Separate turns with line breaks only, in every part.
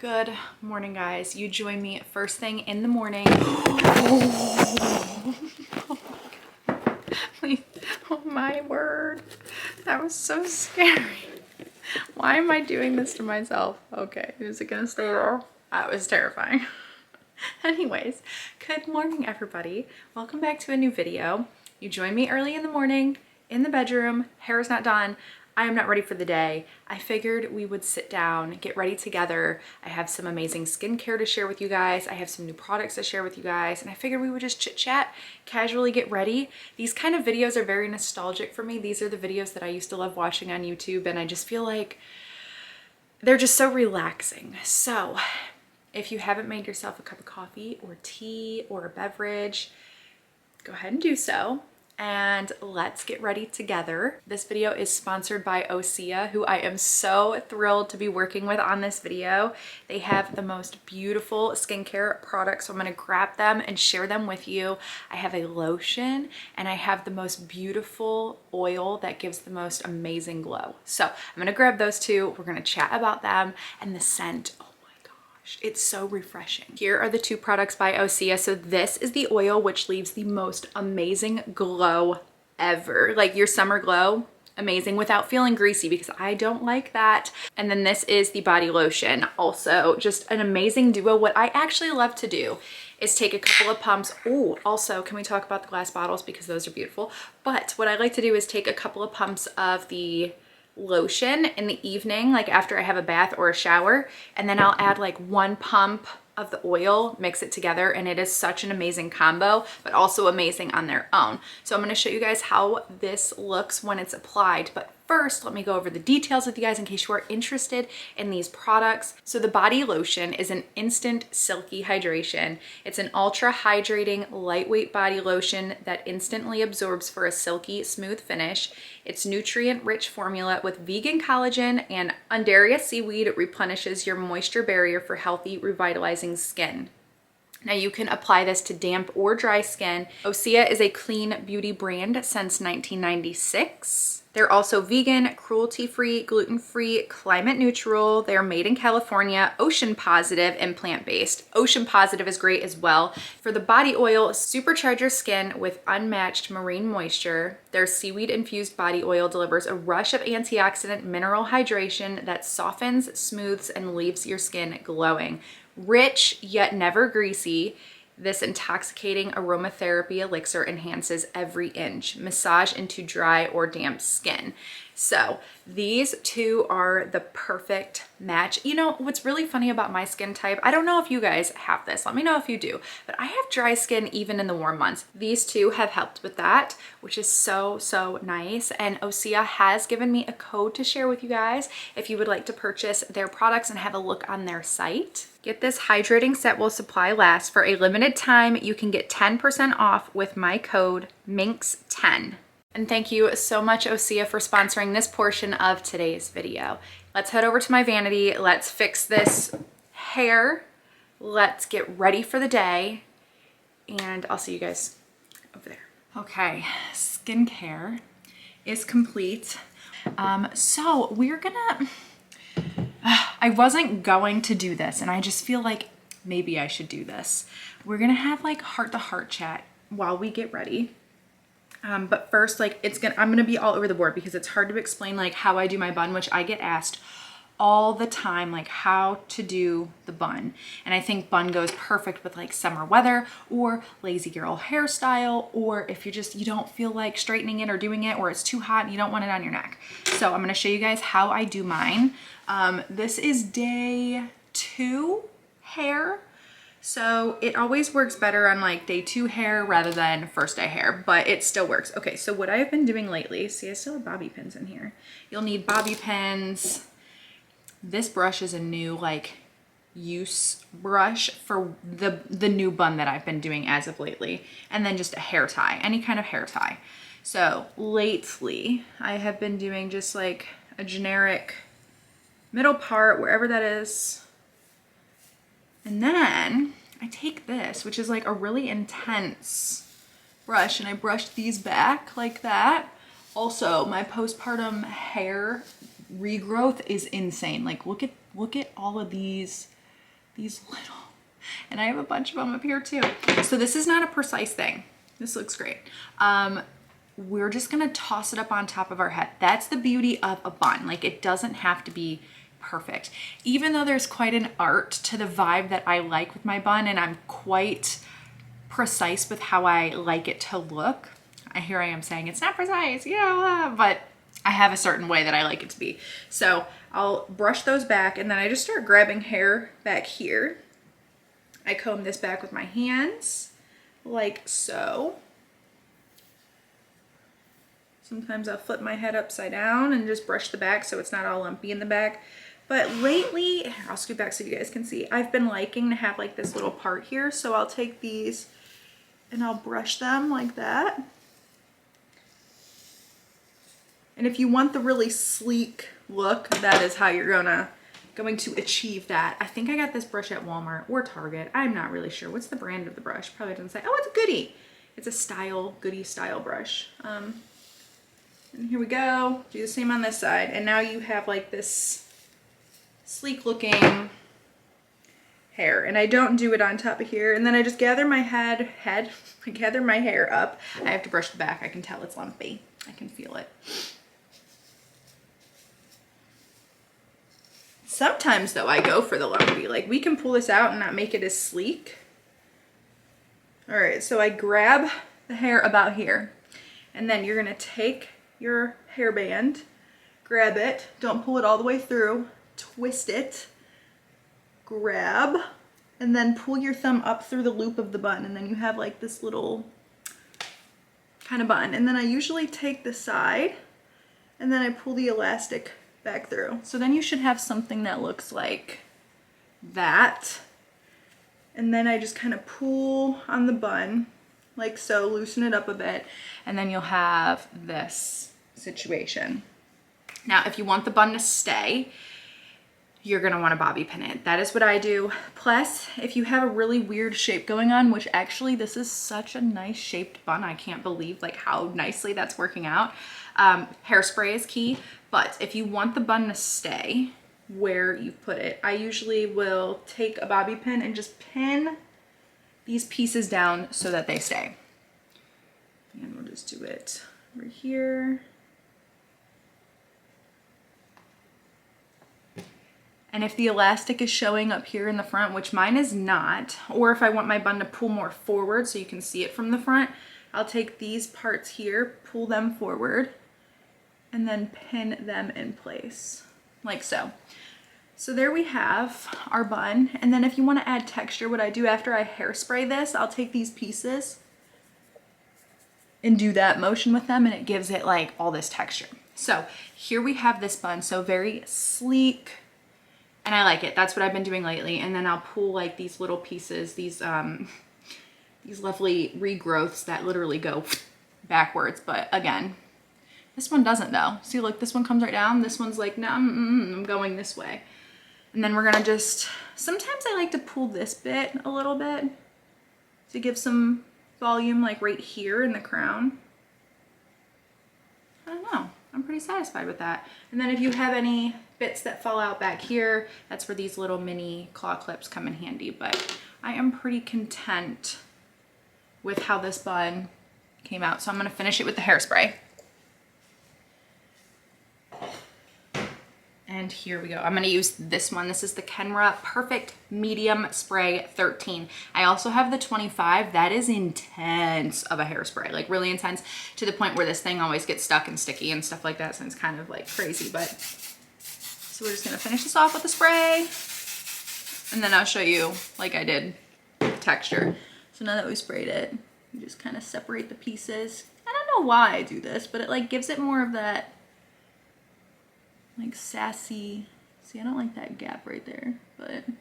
Good morning, guys. You join me first thing in the morning. Please. Oh my word. That was so scary. Why am I doing this to myself? Okay, is it gonna stay there? That was terrifying. Anyways, good morning, everybody. Welcome back to a new video. You join me early in the morning in the bedroom. Hair is not done. I am not ready for the day. I figured we would sit down, get ready together. I have some amazing skincare to share with you guys. I have some new products to share with you guys. And I figured we would just chit chat, casually get ready. These kind of videos are very nostalgic for me. These are the videos that I used to love watching on YouTube. And I just feel like they're just so relaxing. So if you haven't made yourself a cup of coffee or tea or a beverage, go ahead and do so. And let's get ready together. This video is sponsored by OSEA, who I am so thrilled to be working with on this video. They have the most beautiful skincare products, so I'm gonna grab them and share them with you. I have a lotion and I have the most beautiful oil that gives the most amazing glow. So I'm gonna grab those two. We're gonna chat about them and the scent. It's so refreshing. Here are the two products by OSEA. So this is the oil, which leaves the most amazing glow ever. Like your summer glow, amazing, without feeling greasy, because I don't like that. And then this is the body lotion. Also just an amazing duo. What I actually love to do is take a couple of pumps. Oh, also, can we talk about the glass bottles, because those are beautiful. But what I like to do is take a couple of pumps of the lotion in the evening, like after I have a bath or a shower, and then I'll add like one pump of the oil, mix it together, and it is such an amazing combo, but also amazing on their own. So I'm going to show you guys how this looks when it's applied, but first let me go over the details with you guys in case you are interested in these products. So the body lotion is an instant silky hydration. It's an ultra hydrating lightweight body lotion that instantly absorbs for a silky smooth finish. It's nutrient rich formula with vegan collagen, and Undaria seaweed replenishes your moisture barrier for healthy revitalizing skin. Now you can apply this to damp or dry skin. OSEA is a clean beauty brand since 1996. They're also vegan, cruelty-free, gluten-free, climate neutral. They're made in California, ocean positive, and plant-based. Ocean positive is great as well. For the body oil, supercharge your skin with unmatched marine moisture. Their seaweed-infused body oil delivers a rush of antioxidant mineral hydration that softens, smooths, and leaves your skin glowing. Rich yet never greasy, this intoxicating aromatherapy elixir enhances every inch. Massage into dry or damp skin. So these two are the perfect match. You know, what's really funny about my skin type, I don't know if you guys have this, let me know if you do, but I have dry skin even in the warm months. These two have helped with that, which is so, so nice. And OSEA has given me a code to share with you guys if you would like to purchase their products and have a look on their site. Get this hydrating set while supply lasts. For a limited time, you can get 10% off with my code MINX10. And thank you so much, OSEA, for sponsoring this portion of today's video. Let's head over to my vanity. Let's fix this hair. Let's get ready for the day. And I'll see you guys over there. Okay, skincare is complete. So we're gonna, I wasn't going to do this, and I just feel like maybe I should do this. We're gonna have like heart-to-heart chat while we get ready. But first, like I'm gonna be all over the board because it's hard to explain like how I do my bun, which I get asked all the time, like how to do the bun. And I think bun goes perfect with like summer weather or lazy girl hairstyle, or if you don't feel like straightening it or doing it, or it's too hot and you don't want it on your neck. So I'm gonna show you guys how I do mine. This is day 2 hair. So it always works better on like day 2 hair rather than first day hair, but it still works. Okay, so what I've been doing lately, see, I still have bobby pins in here. You'll need bobby pins. This brush is a new like use brush for the new bun that I've been doing as of lately. And then just a hair tie, any kind of hair tie. So lately I have been doing just like a generic middle part, wherever that is. And then I take this, which is like a really intense brush, and I brush these back like that. Also, my postpartum hair regrowth is insane. Like look at all of these these little, and I have a bunch of them up here too. So this is not a precise thing. This looks great. We're just gonna toss it up on top of our head. That's the beauty of a bun. Like, it doesn't have to be perfect. Even though there's quite an art to the vibe that I like with my bun, and I'm quite precise with how I like it to look. Here I am saying it's not precise, but I have a certain way that I like it to be. So I'll brush those back, and then I just start grabbing hair back here. I comb this back with my hands, like so. Sometimes I'll flip my head upside down and just brush the back so it's not all lumpy in the back. But lately, I'll scoot back so you guys can see, I've been liking to have like this little part here. So I'll take these and I'll brush them like that. And if you want the really sleek look, that is how you're going to achieve that. I think I got this brush at Walmart or Target. I'm not really sure. What's the brand of the brush? Probably doesn't say. Oh, it's a Goody. It's a Goody style brush. And here we go. Do the same on this side. And now you have like this sleek looking hair. And I don't do it on top of here. And then I just gather my I gather my hair up. I have to brush the back. I can tell it's lumpy. I can feel it. Sometimes though, I go for the lumpy. Like, we can pull this out and not make it as sleek. All right, so I grab the hair about here. And then you're gonna take your hairband, grab it, don't pull it all the way through, twist it, grab, and then pull your thumb up through the loop of the bun, and then you have like this little kind of bun. And then I usually take the side and then I pull the elastic back through. So then you should have something that looks like that. And then I just kind of pull on the bun like so, loosen it up a bit, and then you'll have this situation. Now, if you want the bun to stay, you're gonna wanna bobby pin it. That is what I do. Plus, if you have a really weird shape going on, which actually this is such a nice shaped bun, I can't believe like how nicely that's working out. Hairspray is key, but if you want the bun to stay where you put it, I usually will take a bobby pin and just pin these pieces down so that they stay. And we'll just do it over here. And if the elastic is showing up here in the front, which mine is not, or if I want my bun to pull more forward so you can see it from the front, I'll take these parts here, pull them forward, and then pin them in place, like so. So there we have our bun. And then if you want to add texture, what I do after I hairspray this, I'll take these pieces and do that motion with them, and it gives it like all this texture. So here we have this bun, so very sleek, and I like it. That's what I've been doing lately. And then I'll pull like these little pieces, these lovely regrowths that literally go backwards. But again, this one doesn't though. See, look, this one comes right down. This one's like, no, I'm going this way. And then we're gonna just, sometimes I like to pull this bit a little bit to give some volume like right here in the crown. I don't know, I'm pretty satisfied with that. And then if you have any bits that fall out back here, that's where these little mini claw clips come in handy. But I am pretty content with how this bun came out. So I'm gonna finish it with the hairspray. And here we go. I'm gonna use this one. This is the Kenra Perfect Medium Spray 13. I also have the 25. That is intense of a hairspray, like really intense, to the point where this thing always gets stuck and sticky and stuff like that, so it's kind of like crazy. But so we're just gonna finish this off with the spray, and then I'll show you, like I did, the texture. So now that we sprayed it, you just kind of separate the pieces. I don't know why I do this, but it like gives it more of that like sassy, see, I don't like that gap right there, but you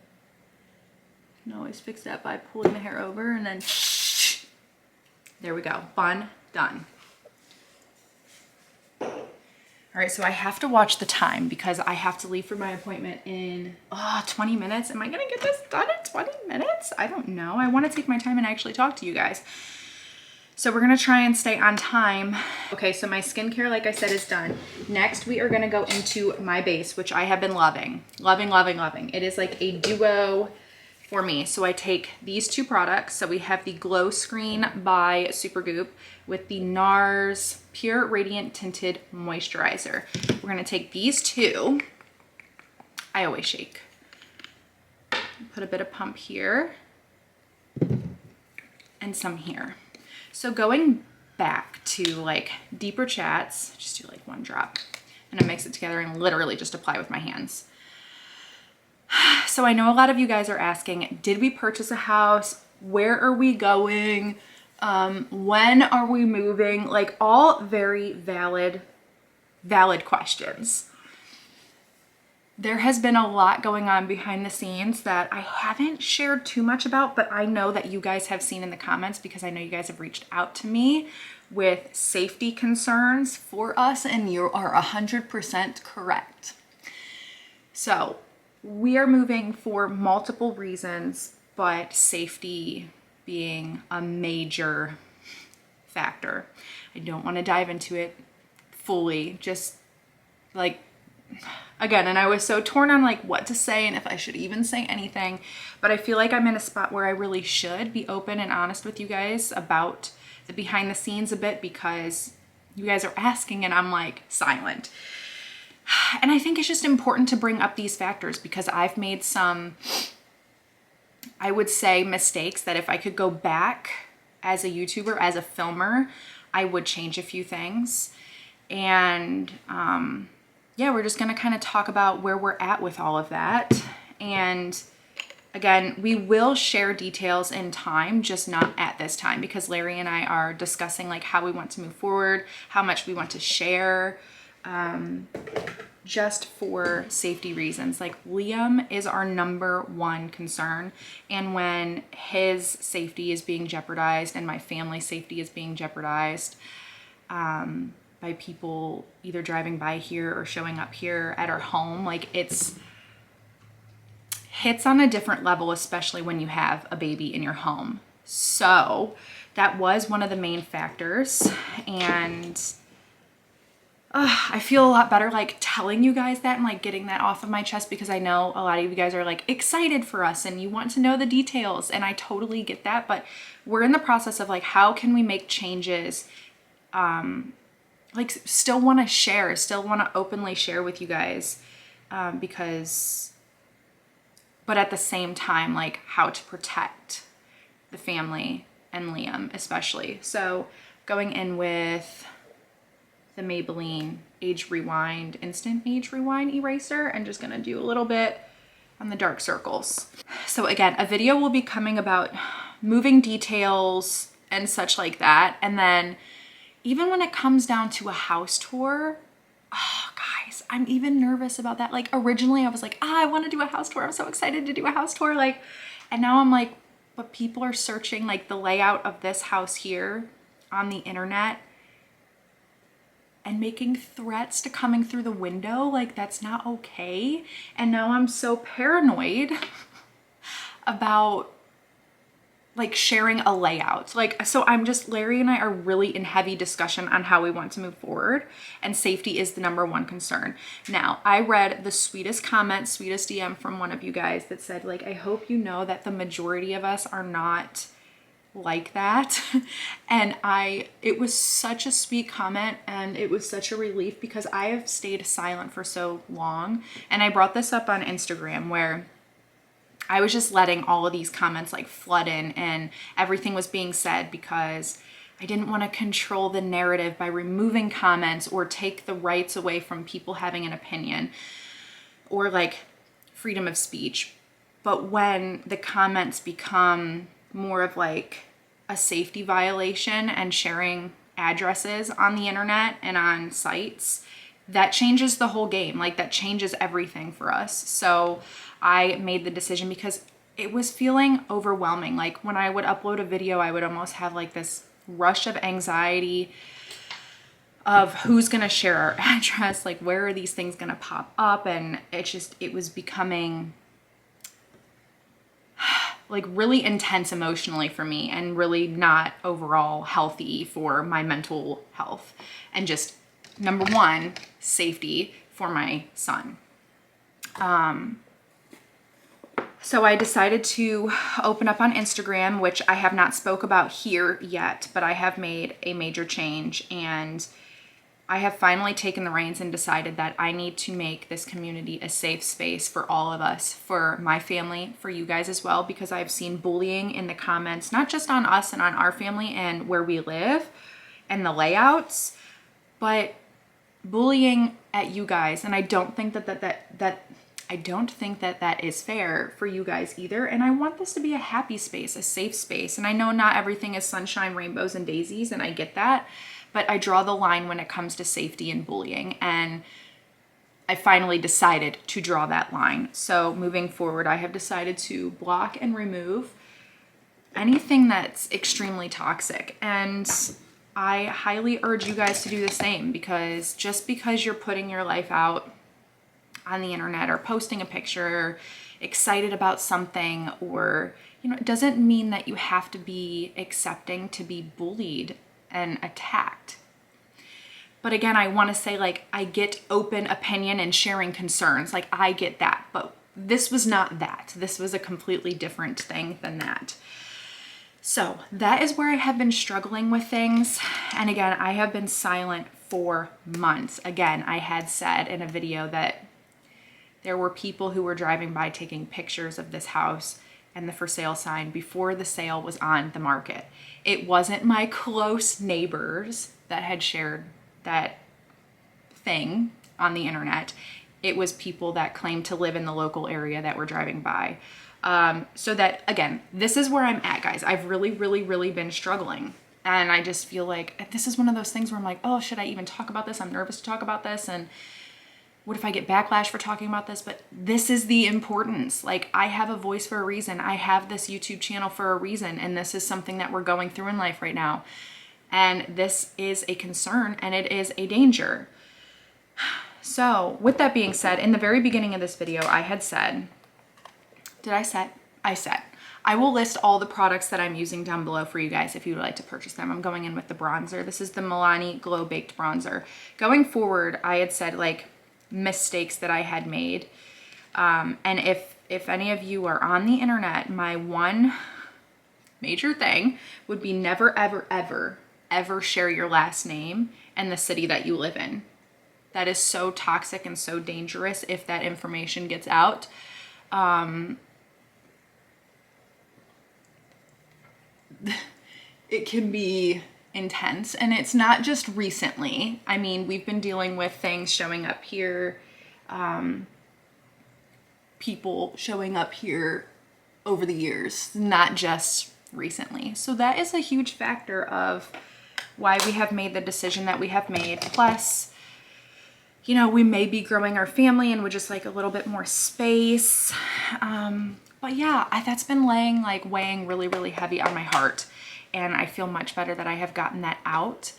can always fix that by pulling the hair over, and then there we go, bun done. All right, so I have to watch the time because I have to leave for my appointment in 20 minutes. Am I gonna get this done in 20 minutes? I don't know. I want to take my time and actually talk to you guys. So we're gonna try and stay on time. Okay, so my skincare, like I said, is done. Next, we are gonna go into my base, which I have been loving. Loving, loving, loving. It is like a duo for me. So I take these two products. So we have the Glow Screen by Supergoop with the NARS Pure Radiant Tinted Moisturizer. We're gonna take these two. I always shake. Put a bit of pump here and some here. So going back to like deeper chats, just do like one drop and I mix it together and literally just apply with my hands. So I know a lot of you guys are asking, did we purchase a house? Where are we going? When are we moving? Like all very valid questions. There has been a lot going on behind the scenes that I haven't shared too much about, but I know that you guys have seen in the comments because I know you guys have reached out to me with safety concerns for us, and you are 100% correct. So we are moving for multiple reasons, but safety being a major factor. I don't want to dive into it fully, just like, again, and I was so torn on like what to say and if I should even say anything, but I feel like I'm in a spot where I really should be open and honest with you guys about the behind the scenes a bit because you guys are asking and I'm like silent. And I think it's just important to bring up these factors because I've made some, I would say, mistakes that if I could go back as a YouTuber, as a filmer, I would change a few things. And yeah, we're just gonna kind of talk about where we're at with all of that. And again, we will share details in time, just not at this time because Larry and I are discussing like how we want to move forward, how much we want to share. Just for safety reasons. Like Liam is our #1 concern, and when his safety is being jeopardized and my family's safety is being jeopardized by people either driving by here or showing up here at our home, like it's hits on a different level, especially when you have a baby in your home. So that was one of the main factors, and I feel a lot better like telling you guys that and like getting that off of my chest because I know a lot of you guys are like excited for us and you want to know the details, and I totally get that, but we're in the process of like how can we make changes, like still want to share, still want to openly share with you guys, because but at the same time like how to protect the family and Liam especially. So going in with the Maybelline Age Rewind Instant Age Rewind Eraser and just gonna do a little bit on the dark circles. So again, a video will be coming about moving details and such like that. And then even when it comes down to a house tour, oh guys, I'm even nervous about that. Like originally I was like, I want to do a house tour. I'm so excited to do a house tour. Like, and now I'm like, but people are searching like the layout of this house here on the internet and making threats to coming through the window. Like that's not okay. And now I'm so paranoid about like sharing a layout. Like, so I'm just, Larry and I are really in heavy discussion on how we want to move forward, and safety is the #1 concern. Now, I read the sweetest comment, sweetest DM from one of you guys that said like, I hope you know that the majority of us are not like that. And it was such a sweet comment, and it was such a relief because I have stayed silent for so long. And I brought this up on Instagram where I was just letting all of these comments like flood in, and everything was being said because I didn't want to control the narrative by removing comments or take the rights away from people having an opinion or like freedom of speech. But when the comments become more of like a safety violation and sharing addresses on the internet and on sites, that changes the whole game. Like that changes everything for us. So I made the decision because it was feeling overwhelming. Like when I would upload a video, I would almost have like this rush of anxiety of who's gonna share our address, like where are these things gonna pop up, and it was becoming like really intense emotionally for me and really not overall healthy for my mental health and just #1 safety for my son. So I decided to open up on Instagram, which I have not spoke about here yet, but I have made a major change, and I have finally taken the reins and decided that I need to make this community a safe space for all of us, for my family, for you guys as well, because I've seen bullying in the comments, not just on us and on our family and where we live and the layouts, but bullying at you guys. And I don't think that is fair for you guys either. And I want this to be a happy space, a safe space. And I know not everything is sunshine, rainbows, and daisies, and I get that, but I draw the line when it comes to safety and bullying. And I finally decided to draw that line. So moving forward, I have decided to block and remove anything that's extremely toxic. And I highly urge you guys to do the same, because just because you're putting your life out on the internet or posting a picture, excited about something, or, you know, it doesn't mean that you have to be accepting to be bullied and attacked. But again, I want to say, like, I get open opinion and sharing concerns. Like, I get that, but this was not that. This was a completely different thing than that. So that is where I have been struggling with things. And again, I have been silent for months. Again, I had said in a video that there were people who were driving by taking pictures of this house and the for sale sign before the sale was on the market. It wasn't my close neighbors that had shared that thing on the internet. It was people that claimed to live in the local area that were driving by. So that, again, this is where I'm at, guys. I've really been struggling. And I just feel like this is one of those things where I'm like, oh, should I even talk about this? I'm nervous to talk about this. And what if I get backlash for talking about this? But this is the importance. Like, I have a voice for a reason. I have this YouTube channel for a reason. And this is something that we're going through in life right now. And this is a concern, and it is a danger. So with that being said, in the very beginning of this video, I had said, I said, I will list all the products that I'm using down below for you guys if you would like to purchase them. I'm going in with the bronzer. This is the Milani Glow Baked Bronzer. Going forward, I had said, like, mistakes that I had made. And if any of you are on the internet, my one major thing would be never, ever share your last name and the city that you live in. That is so toxic and so dangerous if that information gets out. It can be intense, and it's not just recently. I mean, we've been dealing with things showing up here, people showing up here over the years, not just recently. So that is a huge factor of why we have made the decision that we have made. Plus, you know, we may be growing our family and would just like a little bit more space. But yeah, that's been weighing really heavy on my heart. And I feel much better that I have gotten that out.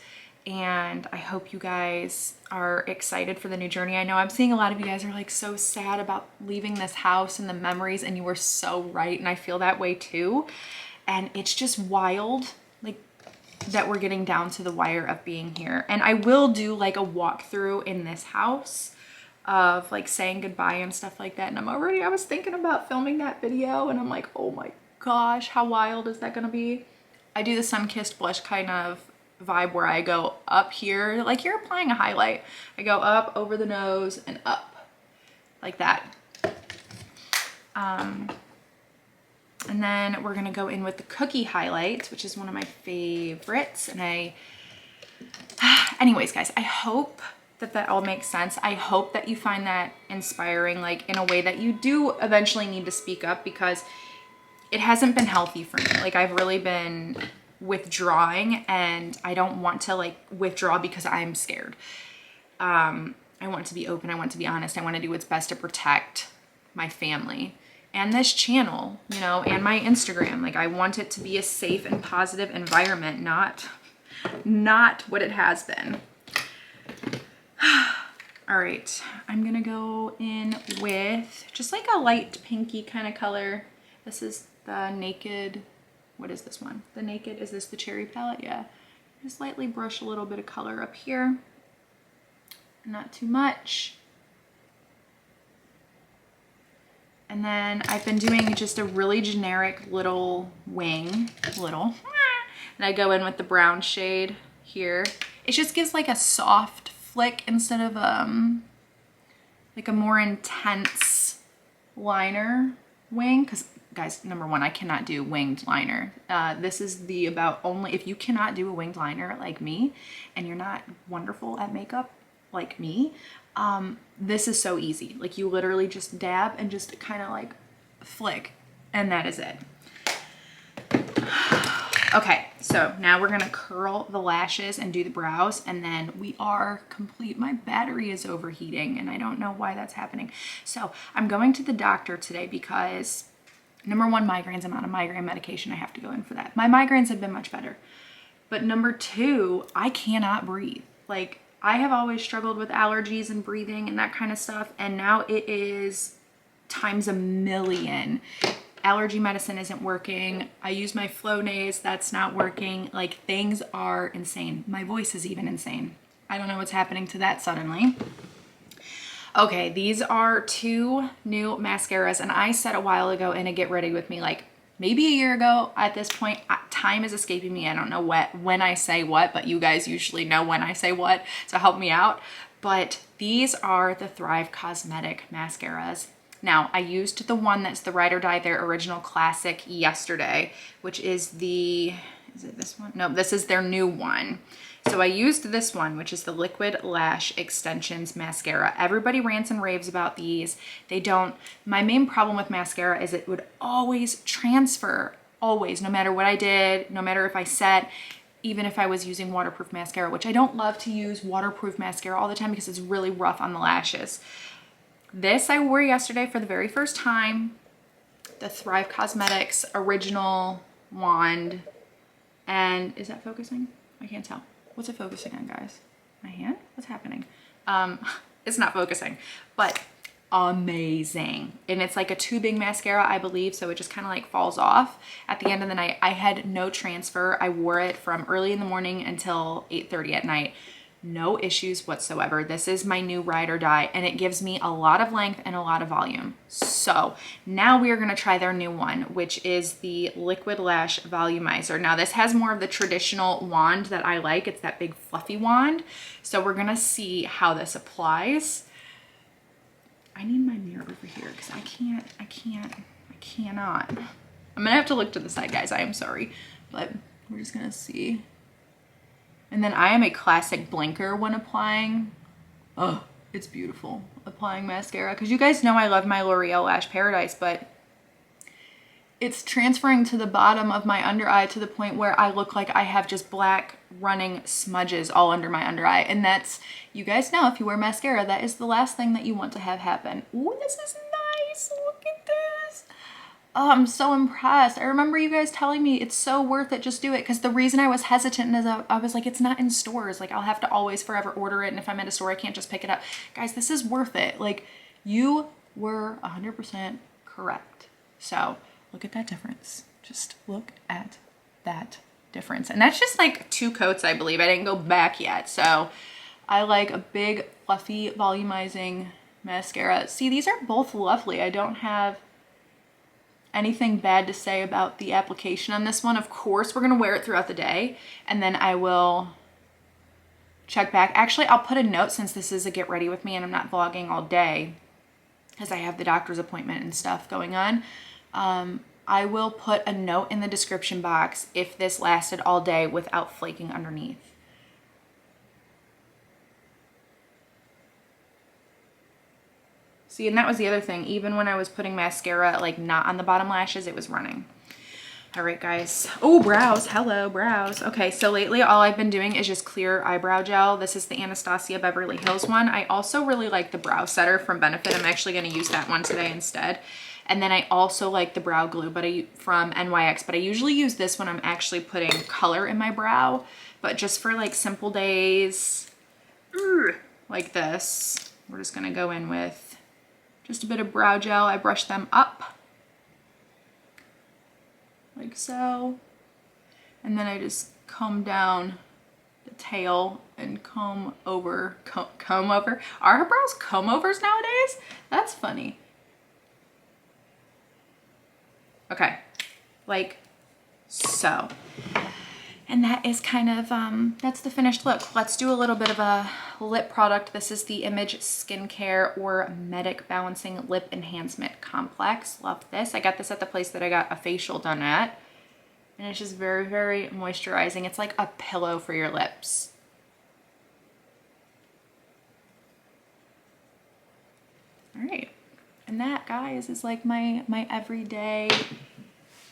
And I hope you guys are excited for the new journey. I know I'm seeing a lot of you guys are like so sad about leaving this house and the memories, and you were so right. And I feel that way too. And it's just wild, like, that we're getting down to the wire of being here. And I will do like a walkthrough in this house of like saying goodbye and stuff like that. And I was thinking about filming that video, and I'm like, oh my gosh, how wild is that gonna be? I do the sun-kissed blush kind of vibe where I go up here, like you're applying a highlight. I go up over the nose and up like that. And then we're gonna go in with the cookie highlight, which is one of my favorites. And anyways, guys, I hope that all makes sense. I hope that you find that inspiring, like in a way that you do eventually need to speak up, because it hasn't been healthy for me. Like, I've really been withdrawing, and I don't want to like withdraw because I'm scared. I want to be open. I want to be honest. I want to do what's best to protect my family and this channel, you know, and my Instagram. Like, I want it to be a safe and positive environment, not what it has been. All right, I'm gonna go in with just like a light pinky kind of color. This is the Naked, what is this one? The Naked, is this the Cherry palette? Yeah. Just lightly brush a little bit of color up here. Not too much. And then I've been doing just a really generic little wing, and I go in with the brown shade here. It just gives like a soft flick instead of like a more intense liner wing. Because guys, number one, I cannot do winged liner. This is the about only, if you cannot do a winged liner like me and you're not wonderful at makeup like me, this is so easy. Like you literally just dab and just kind of like flick, and that is it. Okay, so now we're gonna curl the lashes and do the brows, and then we are complete. My battery is overheating and I don't know why that's happening. So I'm going to the doctor today because number one, migraines. I'm on a migraine medication. I have to go in for that. My migraines have been much better. But number two, I cannot breathe. Like I have always struggled with allergies and breathing and that kind of stuff. And now it is times a million. Allergy medicine isn't working. I use my Flonase, that's not working. Like things are insane. My voice is even insane. I don't know what's happening to that suddenly. Okay, these are 2 new mascaras, and I said a while ago in a Get Ready With Me, like maybe a year ago at this point, time is escaping me. I don't know when I say what, but you guys usually know when I say what, so help me out. But these are the Thrive Cosmetic mascaras. Now, I used the one that's the Ride or Die, their original classic, yesterday, which is the, is it this one? No, this is their new one. So I used this one, which is the Liquid Lash Extensions Mascara. Everybody rants and raves about these. They don't. My main problem with mascara is it would always transfer, always, no matter what I did, no matter if I set, even if I was using waterproof mascara, which I don't love to use waterproof mascara all the time because it's really rough on the lashes. This I wore yesterday for the very first time, the Thrive Cosmetics original wand. And is that focusing? I can't tell. What's it focusing on, guys? My hand? What's happening? It's not focusing, but amazing. And it's like a tubing mascara, I believe, so it just kind of like falls off at the end of the night. I had no transfer. I wore it from early in the morning until 8:30 at night. No issues whatsoever. This is my new Ride or Die, and it gives me a lot of length and a lot of volume. So now we are gonna try their new one, which is the Liquid Lash Volumizer. Now this has more of the traditional wand that I like. It's that big fluffy wand. So we're gonna see how this applies. I need my mirror over here because I cannot. I'm gonna have to look to the side, guys. I am sorry, but we're just gonna see. And then I am a classic blinker when applying. Oh, it's beautiful applying mascara. Because you guys know I love my L'Oreal Lash Paradise, but it's transferring to the bottom of my under eye to the point where I look like I have just black running smudges all under my under eye. And that's, you guys know, if you wear mascara, that is the last thing that you want to have happen. Ooh, this is nice. Look at this. Oh, I'm so impressed. I remember you guys telling me it's so worth it, just do it. Because the reason I was hesitant is I was like, it's not in stores. Like I'll have to always forever order it. And if I'm at a store, I can't just pick it up. Guys, this is worth it. Like you were 100% correct. So look at that difference. Just look at that difference. And that's just like 2 coats, I believe. I didn't go back yet. So I like a big, fluffy, volumizing mascara. See, these are both lovely. I don't have anything bad to say about the application on this one. Of course, we're gonna wear it throughout the day, and then I will check back. Actually, I'll put a note, since this is a Get Ready With Me and I'm not vlogging all day because I have the doctor's appointment and stuff going on. I will put a note in the description box if this lasted all day without flaking underneath. See, and that was the other thing. Even when I was putting mascara, like not on the bottom lashes, it was running. All right, guys. Oh, brows. Hello, brows. Okay, so lately all I've been doing is just clear eyebrow gel. This is the Anastasia Beverly Hills one. I also really like the brow setter from Benefit. I'm actually going to use that one today instead. And then I also like the brow glue from NYX, but I usually use this when I'm actually putting color in my brow. But just for like simple days like this, we're just going to go in with just a bit of brow gel. I brush them up like so. And then I just comb down the tail and comb over. Are her brows comb overs nowadays? That's funny. Okay, like so. And that is kind of, that's the finished look. Let's do a little bit of a lip product. This is the Image Skincare or Medic Balancing Lip Enhancement Complex. Love this. I got this at the place that I got a facial done at. And it's just very, very moisturizing. It's like a pillow for your lips. All right. And that, guys, is like my everyday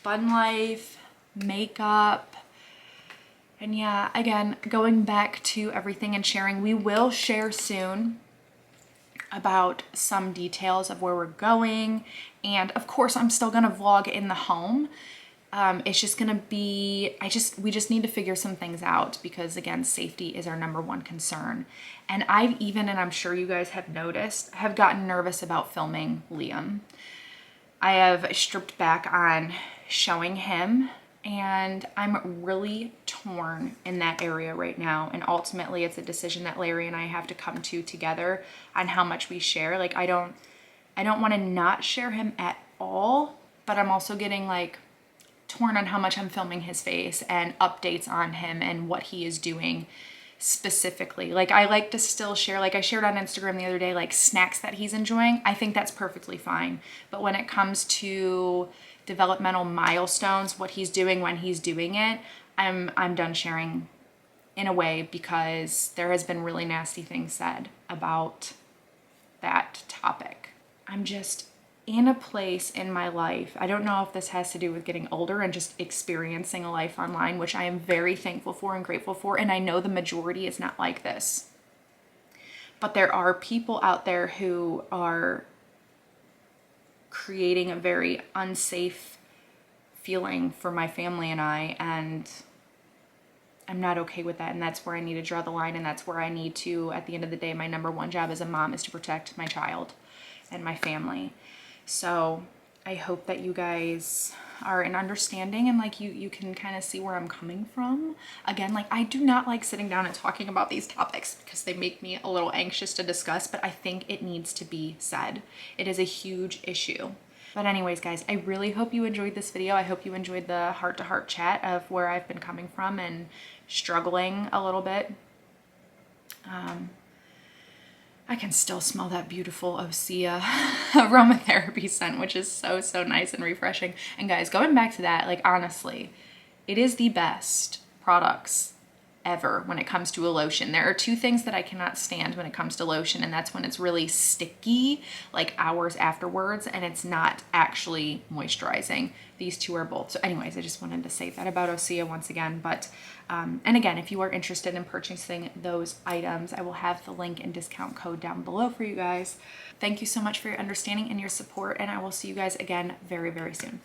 fun life, makeup. And yeah, again, going back to everything and sharing, we will share soon about some details of where we're going. And of course, I'm still gonna vlog in the home. It's just gonna be, we just need to figure some things out because again, safety is our #1 concern. And I've even, and I'm sure you guys have noticed, have gotten nervous about filming Liam. I have stripped back on showing him, and I'm really torn in that area right now. And ultimately it's a decision that Larry and I have to come to together on how much we share. Like I don't want to not share him at all, but I'm also getting like torn on how much I'm filming his face and updates on him and what he is doing specifically. Like I like to still share, like I shared on Instagram the other day, like snacks that he's enjoying. I think that's perfectly fine. But when it comes to developmental milestones, what he's doing when he's doing it, I'm done sharing in a way because there has been really nasty things said about that topic. I'm just in a place in my life. I don't know if this has to do with getting older and just experiencing a life online, which I am very thankful for and grateful for. And I know the majority is not like this, but there are people out there who are creating a very unsafe feeling for my family and I, and I'm not okay with that. And that's where I need to draw the line. And that's where I need to, at the end of the day, my #1 job as a mom is to protect my child and my family. So I hope that you guys are in understanding and like you can kind of see where I'm coming from. Again, like I do not like sitting down and talking about these topics because they make me a little anxious to discuss, but I think it needs to be said. It is a huge issue. But anyways, guys, I really hope you enjoyed this video. I hope you enjoyed the heart-to-heart chat of where I've been coming from and struggling a little bit. I can still smell that beautiful Osea aromatherapy scent, which is so, so nice and refreshing. And guys, going back to that, like honestly, it is the best products ever when it comes to a lotion. There are two things that I cannot stand when it comes to lotion, and that's when it's really sticky, like hours afterwards, and it's not actually moisturizing. These two are both. So anyways, I just wanted to say that about Osea once again. But and again, if you are interested in purchasing those items, I will have the link and discount code down below for you guys. Thank you so much for your understanding and your support, and I will see you guys again very, very soon.